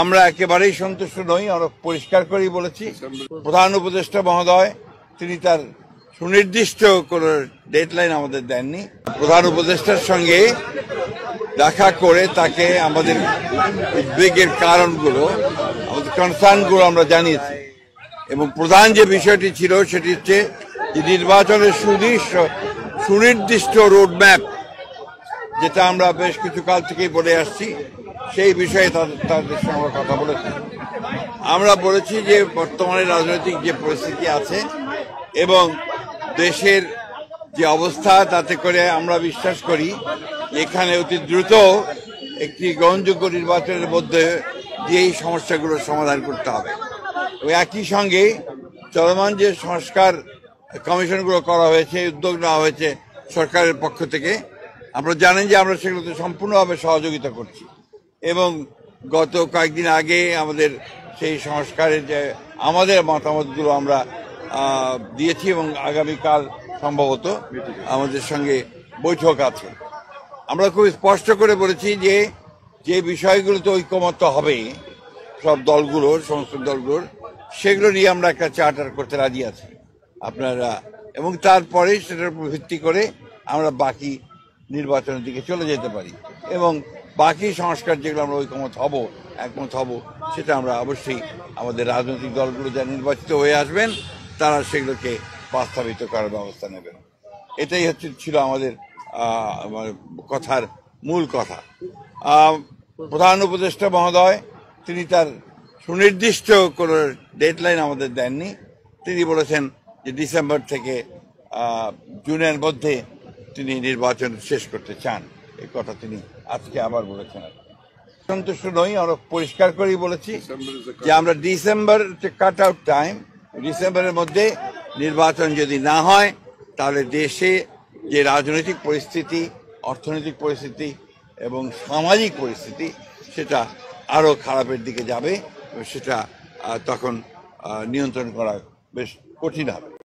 আমরা একেবারেই সন্তুষ্ট নই। আমরা পরিষ্কার করেই বলেছি, প্রধান উপদেষ্টা মহোদয় তিনি তার সুনির্দিষ্ট কোন ডেডলাইন আমাদের দেননি। প্রধান উপদেষ্টার সঙ্গে দেখা করে তাকে আমাদের উদ্বেগের কারণগুলো, আমাদের কনসার্নগুলো আমরা জানিয়েছি এবং প্রধান যে বিষয়টি ছিল সেটি হচ্ছে যে নির্বাচনের সুনির্দিষ্ট রোডম্যাপ, যেটা আমরা বেশ কিছু কাল থেকেই বলে আসছি, সেই বিষয়ে তাদের সঙ্গে কথা বলেছি। আমরা বলেছি যে বর্তমানে রাজনৈতিক যে পরিস্থিতি আছে এবং দেশের যে অবস্থা, তাতে করে আমরা বিশ্বাস করি এখানে অতি দ্রুত একটি গ্রহণযোগ্য নির্বাচনের মধ্যে দিয়ে এই সমস্যাগুলোর সমাধান করতে হবে। একই সঙ্গে চলমান যে সংস্কার কমিশনগুলো করা হয়েছে, উদ্যোগ নেওয়া হয়েছে সরকারের পক্ষ থেকে, আপনারা জানেন যে আমরা সেগুলোতে সম্পূর্ণভাবে সহযোগিতা করছি এবং গত কয়েকদিন আগে আমাদের সেই সংস্কারের যে আমাদের মতামতগুলো আমরা দিয়েছি এবং আগামীকাল সম্ভবত আমাদের সঙ্গে বৈঠক আছে। আমরা খুব স্পষ্ট করে বলেছি যে যে বিষয়গুলোতে ঐকমত্য হবে সব দলগুলোর, সমস্ত দলগুলোর, সেগুলো নিয়ে আমরা একটা চার্টার করতে রাজি আছি আপনারা, এবং তারপরে সেটার উপর ভিত্তি করে আমরা বাকি নির্বাচনের দিকে চলে যেতে পারি এবং বাকি সংস্কার যেগুলো আমরা একমত হব সেটা আমরা অবশ্যই আমাদের রাজনৈতিক দলগুলো যা নির্বাচিত হয়ে আসবেন তারা সেগুলোকে বাস্তবায়িত করার ব্যবস্থা নেবেন। এটাই ছিল আমাদের কথার মূল কথা। প্রধান উপদেষ্টা মহোদয় তিনি তার সুনির্দিষ্ট কোনো ডেডলাইন আমাদের দেননি। তিনি বলেছেন যে ডিসেম্বর থেকে জুনের মধ্যে তিনি নির্বাচন শেষ করতে চান। এই কথা তিনি আজকে আবার বলেছেন। সন্তুষ্ট নই। আমরা পরিষ্কার করেই বলেছি যে আমরা ডিসেম্বর কাট আউট টাইম, ডিসেম্বরের মধ্যে নির্বাচন যদি না হয় তাহলে দেশে যে রাজনৈতিক পরিস্থিতি, অর্থনৈতিক পরিস্থিতি এবং সামাজিক পরিস্থিতি সেটা আরো খারাপের দিকে যাবে এবং সেটা তখন নিয়ন্ত্রণ করা বেশ কঠিন হবে।